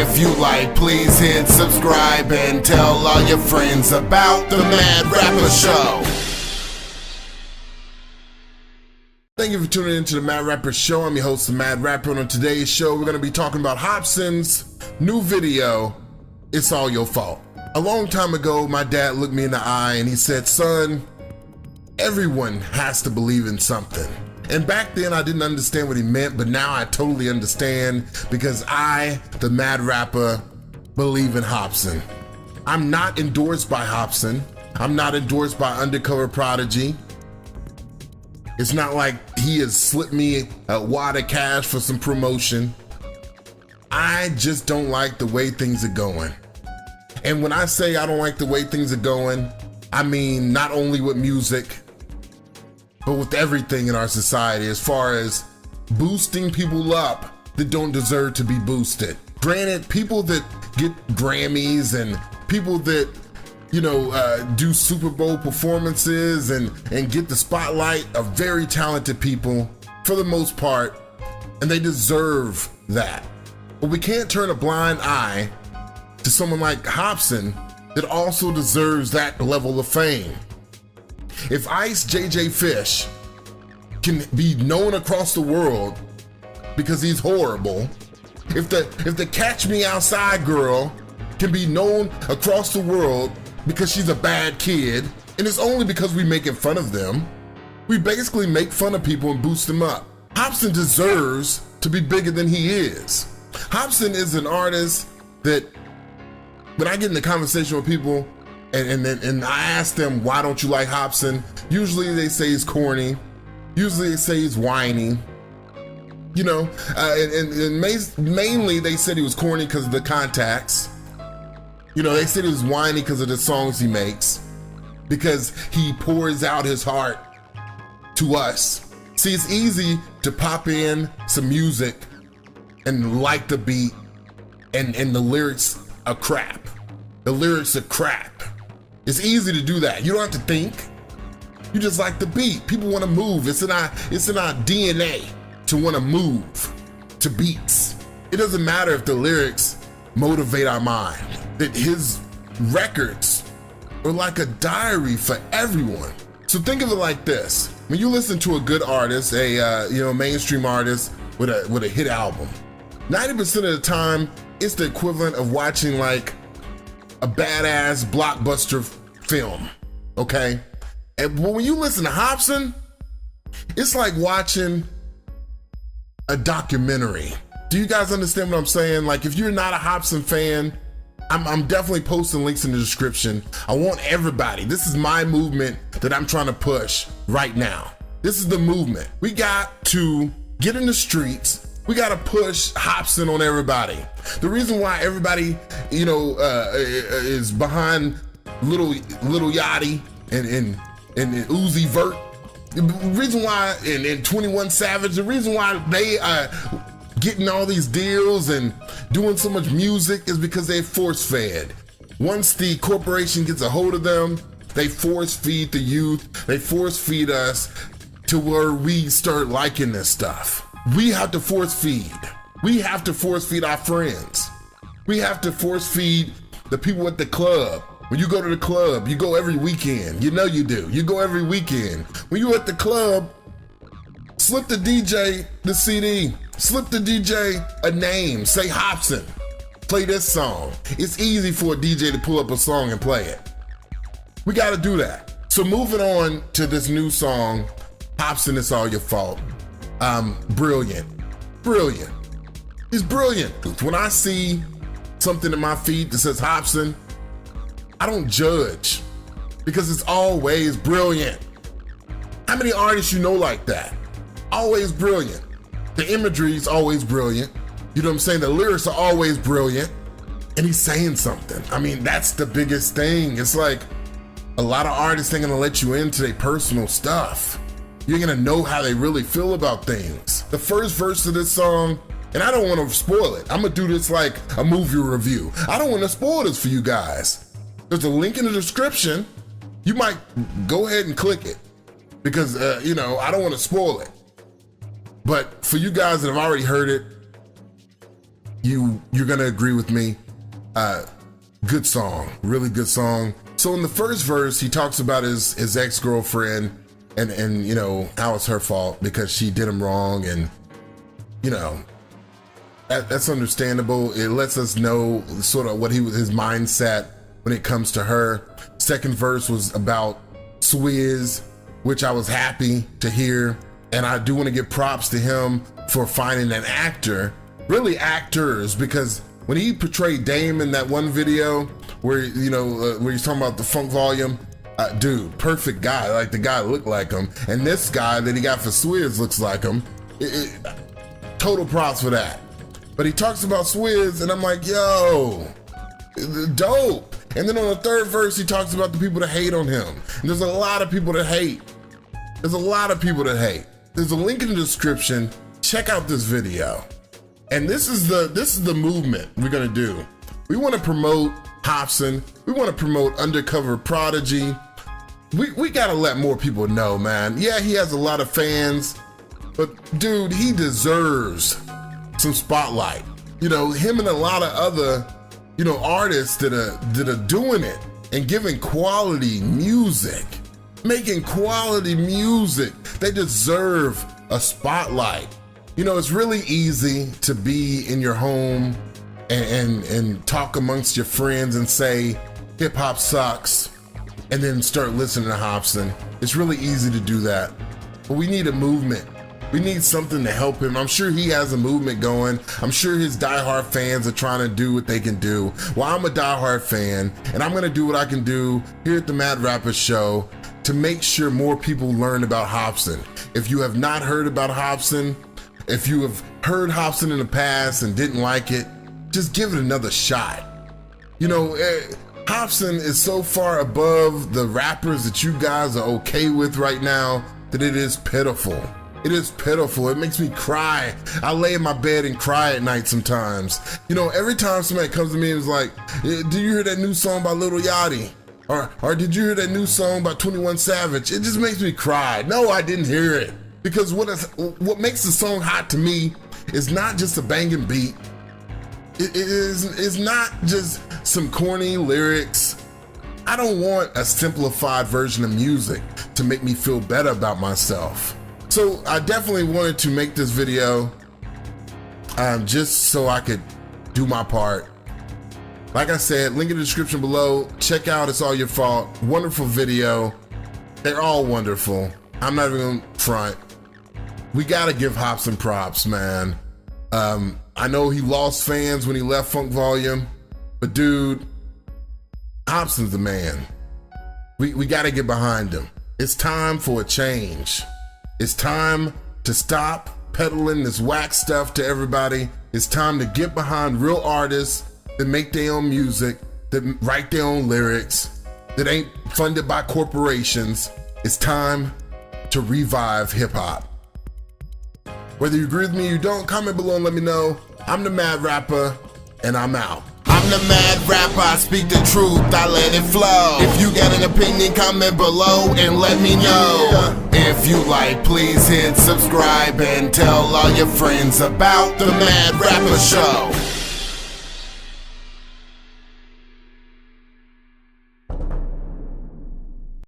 If you like, please hit subscribe and tell all your friends about the Mad Rapper Show. Thank you for tuning in to the Mad Rapper Show. I'm your host, the Mad Rapper, and on today's show, we're going to be talking about Hopsin's new video, It's All Your Fault. A long time ago, my dad looked me in the eye and he said, son, everyone has to believe in something. And back then, I didn't understand what he meant, but now I totally understand because I, the Mad Rapper, believe in Hopsin. I'm not endorsed by Hopsin. I'm not endorsed by Undercover Prodigy. It's not like he has slipped me a wad of cash for some promotion. I just don't like the way things are going. And when I say I don't like the way things are going, I mean not only with music, but with everything in our society as far as boosting people up that don't deserve to be boosted. Granted, people that get Grammys and people that do Super Bowl performances and get the spotlight are very talented people for the most part, and they deserve that. But we can't turn a blind eye to someone like Hopsin that also deserves that level of fame. If Ice JJ Fish can be known across the world because he's horrible, if the Catch Me Outside girl can be known across the world because she's a bad kid, and it's only because we making fun of them. We basically make fun of people and boost them up. Hopsin deserves to be bigger than he is. Hopsin is an artist that when I get in the conversation with people and I ask them, why don't you like Hopsin? Usually they say he's corny. Usually they say he's whiny. Mainly they said he was corny because of the contacts. They said he was whiny because of the songs he makes, because he pours out his heart to us. See, it's easy to pop in some music and like the beat and the lyrics are crap. The lyrics are crap. It's easy to do that. You don't have to think. You just like the beat. People want to move. It's in our DNA to want to move to beats. It doesn't matter if the lyrics motivate our mind. That his records are like a diary for everyone. So think of it like this. When you listen to a good artist, a mainstream artist with a hit album, 90% of the time, it's the equivalent of watching like a badass blockbuster film, okay? And when you listen to Hopsin, it's like watching a documentary. Do you guys understand what I'm saying? Like, if you're not a Hopsin fan, I'm definitely posting links in the description. I want everybody. This is my movement that I'm trying to push right now. This is the movement. We got to get in the streets. We got to push Hopsin on everybody. The reason why everybody, is behind Little Yachty and Uzi Vert, the reason why, and 21 Savage, the reason why they getting all these deals and doing so much music is because they force fed. Once the corporation gets a hold of them, they force feed the youth, they force feed us to where we start liking this stuff. We have to force feed. We have to force feed our friends. We have to force feed the people at the club. When you go to the club, you go every weekend. You know you do. You go every weekend. When you at the club, slip the DJ the CD. Slip the DJ a name. Say Hopsin. Play this song. It's easy for a DJ to pull up a song and play it. We got to do that. So moving on to this new song, Hopsin, It's All Your Fault. Brilliant. Brilliant. He's brilliant. When I see something in my feed that says Hopsin, I don't judge because it's always brilliant. How many artists you know like that? Always brilliant. The imagery is always brilliant. You know what I'm saying? The lyrics are always brilliant. And he's saying something. I mean, that's the biggest thing. It's like a lot of artists ain't gonna let you into their personal stuff. You're gonna know how they really feel about things. The first verse of this song, and I don't wanna spoil it. I'm gonna do this like a movie review. I don't wanna spoil this for you guys. There's a link in the description. You might go ahead and click it because, I don't wanna spoil it. But for you guys that have already heard it, you're gonna agree with me. Good song, really good song. So in the first verse, he talks about his ex-girlfriend and you know how it's her fault because she did him wrong, and you know that's understandable. It lets us know sort of what his mindset when it comes to her. Second verse was about Swizz, which I was happy to hear, and I do want to give props to him for finding an actor, really actors, because when he portrayed Dame in that one video where where he's talking about the funk volume, dude, perfect guy. Like the guy looked like him, and this guy that he got for Swizz looks like him. Total props for that. But he talks about Swizz, and I'm like, yo, dope. And then on the third verse, he talks about the people that hate on him. And there's a lot of people that hate. There's a lot of people that hate. There's a link in the description. Check out this video. And this is the movement we're gonna do. We wanna promote Hopsin. We wanna promote Undercover Prodigy. We gotta let more people know, man. Yeah, he has a lot of fans, but dude, he deserves some spotlight. You know, him and a lot of other, artists that are doing it and giving quality music, making quality music. They deserve a spotlight. It's really easy to be in your home and talk amongst your friends and say hip hop sucks, and then start listening to Hopsin. It's really easy to do that, but we need a movement. We need something to help him. I'm sure he has a movement going. I'm sure his diehard fans are trying to do what they can do. Well, I'm a diehard fan, and I'm gonna do what I can do here at the Mad Rapper Show to make sure more people learn about Hopsin. If you have not heard about Hopsin, if you have heard Hopsin in the past and didn't like it, just give it another shot. Hopsin is so far above the rappers that you guys are okay with right now that it is pitiful. It is pitiful. It makes me cry. I lay in my bed and cry at night sometimes. Every time somebody comes to me and is like, do you hear that new song by Lil Yachty? Or did you hear that new song by 21 Savage? It just makes me cry. No, I didn't hear it. Because what makes the song hot to me is not just a banging beat. It is not just some corny lyrics. I don't want a simplified version of music to make me feel better about myself. So I definitely wanted to make this video just so I could do my part. Like I said, link in the description below. Check out It's All Your Fault. Wonderful video. They're all wonderful. I'm not even gonna front. We gotta give Hopsin props, man. I know he lost fans when he left Funk Volume, but dude, Hopsin's the man. We gotta get behind him. It's time for a change. It's time to stop peddling this whack stuff to everybody. It's time to get behind real artists that make their own music, that write their own lyrics, that ain't funded by corporations. It's time to revive hip hop. Whether you agree with me or you don't, comment below and let me know. I'm the Mad Rapper, and I'm out. I'm the Mad Rapper, I speak the truth, I let it flow. If you got an opinion, comment below and let me know. If you like, please hit subscribe and tell all your friends about the Mad Rapper Show.